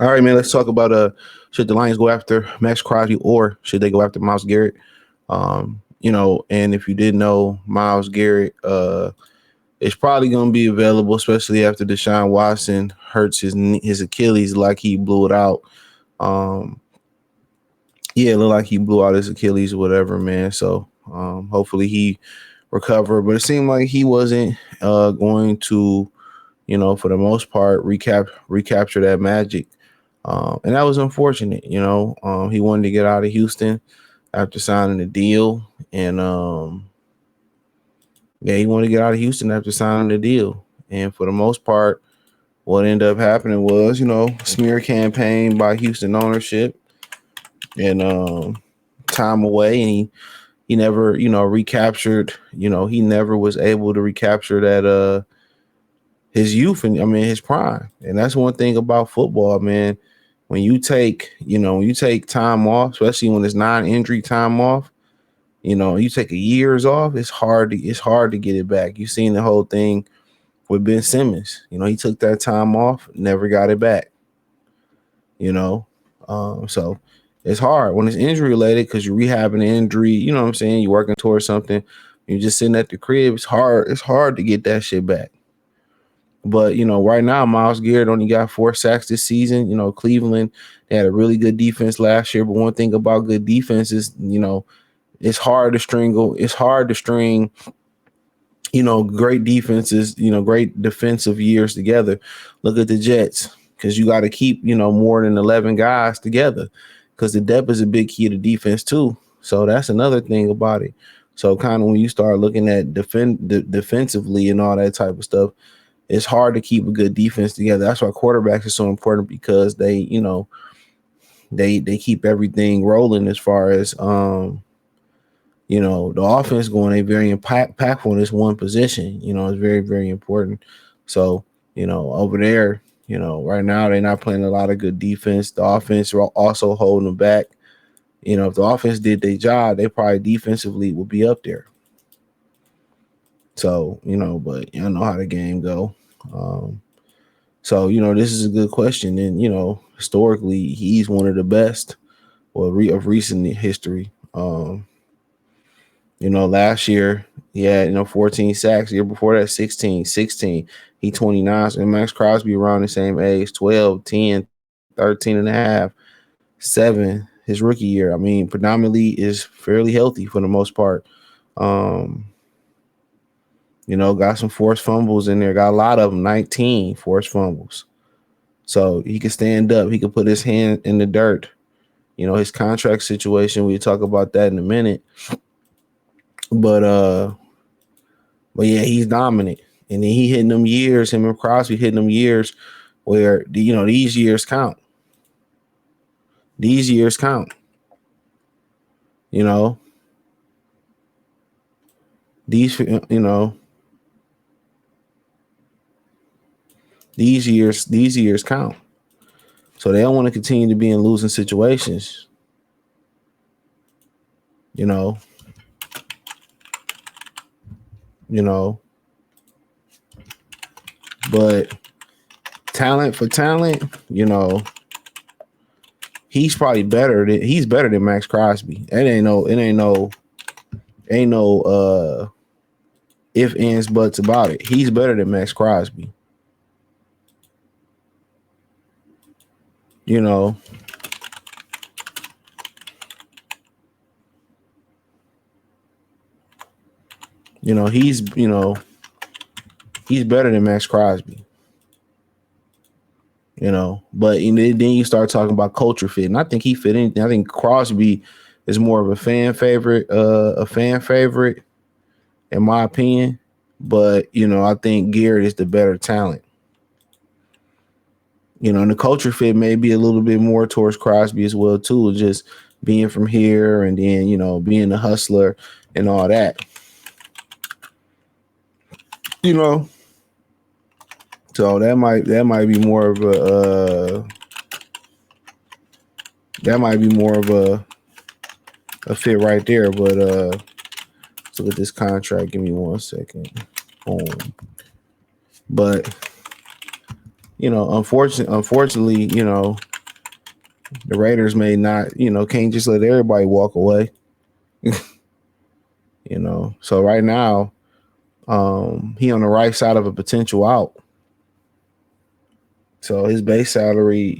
All right, man. Let's talk about should the Lions go after Maxx Crosby or should they go after Myles Garrett? And if you didn't know, Myles Garrett is probably going to be available, especially after Deshaun Watson hurts his Achilles like he blew it out. Um, yeah, it looked like he blew out his Achilles or whatever, man. So hopefully he recover. But it seemed like he wasn't going to, for the most part, recapture that magic. And that was unfortunate. He wanted to get out of Houston after signing the deal. And he wanted to get out of Houston after signing the deal. And for the most part, what ended up happening was, smear campaign by Houston ownership and time away. And he never, recaptured, he never was able to recapture that his youth and his prime. And that's one thing about football, man. When you take time off, especially when it's non-injury time off, you take a years off, it's hard to get it back. You've seen the whole thing with Ben Simmons. He took that time off, never got it back. So it's hard when it's injury related because you're rehabbing an injury. You know what I'm saying? You're working towards something. You're just sitting at the crib. It's hard to get that shit back. But, right now, Myles Garrett only got 4 sacks this season. Cleveland, they had a really good defense last year. But one thing about good defense is, it's hard to string, great defenses, great defensive years together. Look at the Jets, because you got to keep, more than 11 guys together because the depth is a big key to defense too. So that's another thing about it. So kind of when you start looking at defensively and all that type of stuff, it's hard to keep a good defense together. That's why quarterbacks are so important because they, they keep everything rolling as far as, the offense going a very impactful in this one position. It's very, very important. So, over there, right now they're not playing a lot of good defense. The offense are also holding them back. If the offense did their job, they probably defensively would be up there. So, but you know how the game go. So, this is a good question. And, historically, he's one of the best of recent history. Last year he had, 14 sacks. The year before that, 16. He 29. And Maxx Crosby around the same age, 12, 10, 13 and a half, 7 his rookie year. Predominantly is fairly healthy for the most part. Got some forced fumbles in there. Got a lot of them, 19 forced fumbles. So he can stand up. He can put his hand in the dirt. His contract situation, we'll talk about that in a minute. But yeah, he's dominant. And then he hitting them years, him and Crosby hitting them years where, these years count. These years count. These years count. So they don't want to continue to be in losing situations. But talent for talent, he's probably better than Maxx Crosby. Ain't no ifs, ands, buts about it. He's better than Maxx Crosby. He's better than Maxx Crosby. But then you start talking about culture fit, and I think he fit in. I think Crosby is more of a fan favorite, in my opinion. But I think Garrett is the better talent. And the culture fit may be a little bit more towards Crosby as well too, just being from here and then being a hustler and all that. So that might be more of a fit right there. But let's look at this contract. Give me 1 second. Boom. But unfortunately, The Raiders may not, can't just let everybody walk away. So right now, he on the right side of a potential out. So his base salary,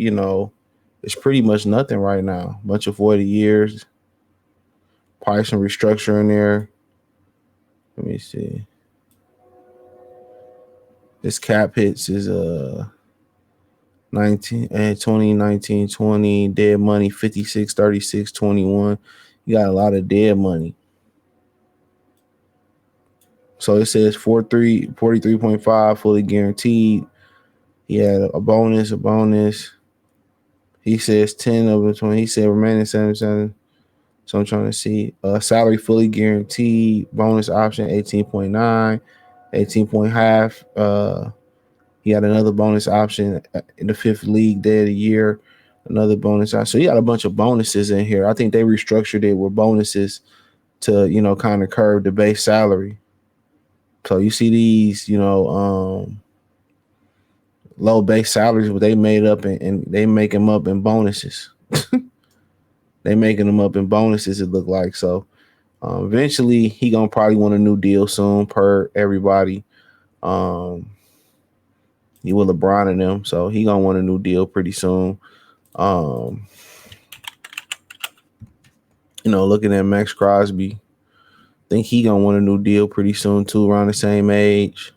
is pretty much nothing right now. Bunch of 40 years, probably some restructuring there. Let me see. His cap hits is 19 and 20, 19, 20, dead money 56, 36, 21. You got a lot of dead money. So it says 43.5 fully guaranteed. He had a bonus. He says 10 of the 20. He said remaining 77. So I'm trying to see. Salary fully guaranteed. Bonus option 18.9, 18 point half. He had another bonus option in the 5th league day of the year. Another bonus option. So he got a bunch of bonuses in here. I think they restructured it with bonuses to, kind of curb the base salary. So you see these, low base salaries, but they made up and they make them up in bonuses. They making them up in bonuses, it look like. So eventually he gonna probably want a new deal soon per everybody. He with LeBron and them, so he gonna want a new deal pretty soon. Looking at Maxx Crosby, think he gonna want a new deal pretty soon too, around the same age.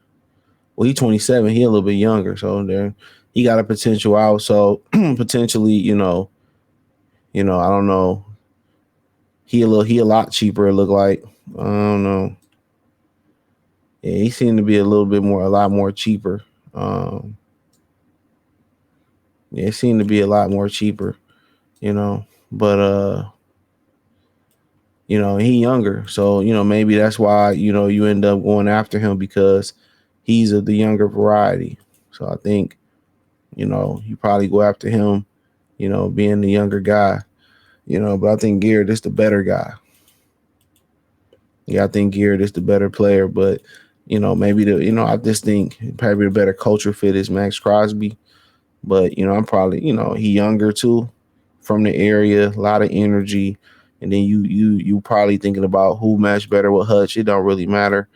Well, he's 27. He a little bit younger, so there he got a potential out. So potentially, I don't know. He a lot cheaper. It look like. I don't know. Yeah, he seemed to be a lot more cheaper. Yeah, it seemed to be a lot more cheaper, but he younger, so maybe that's why you end up going after him because he's of the younger variety. So I think you probably go after him, being the younger guy, but I think Garrett is the better guy. Yeah, I think Garrett is the better player, but maybe I just think probably the better culture fit is Maxx Crosby. But I'm probably he younger too, from the area, a lot of energy, and then you probably thinking about who matched better with Hutch. It don't really matter.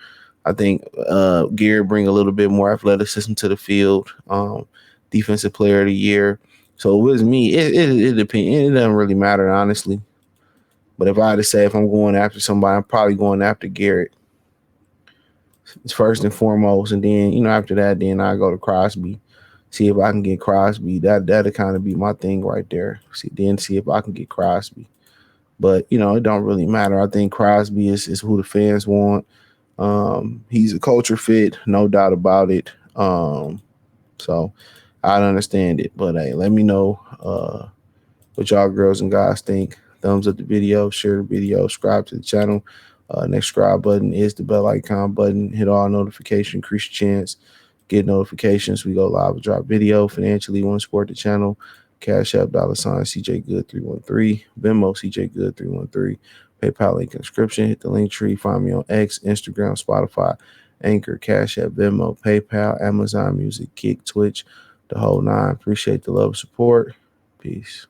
I think Garrett bring a little bit more athleticism to the field. Defensive player of the year. So with me, it depends. It doesn't really matter honestly. But if I had to say if I'm going after somebody, I'm probably going after Garrett. It's first and foremost, and then after that, then I go to Crosby. See if I can get Crosby. That'll kind of be my thing right there. See if I can get Crosby. But it don't really matter. I think Crosby is who the fans want. He's a culture fit, no doubt about it. So I understand it. But hey, let me know what y'all girls and guys think. Thumbs up the video, share the video, subscribe to the channel. Next subscribe button is the bell icon button. Hit all notifications, increase your chance. Get notifications. We go live and drop video. Financially, want to support the channel. Cash App, $ CJ Good 313. Venmo, CJ Good 313. PayPal link in description. Hit the link tree. Find me on X, Instagram, Spotify, Anchor, Cash App, Venmo, PayPal, Amazon Music, Kick, Twitch, the whole nine. Appreciate the love and support. Peace.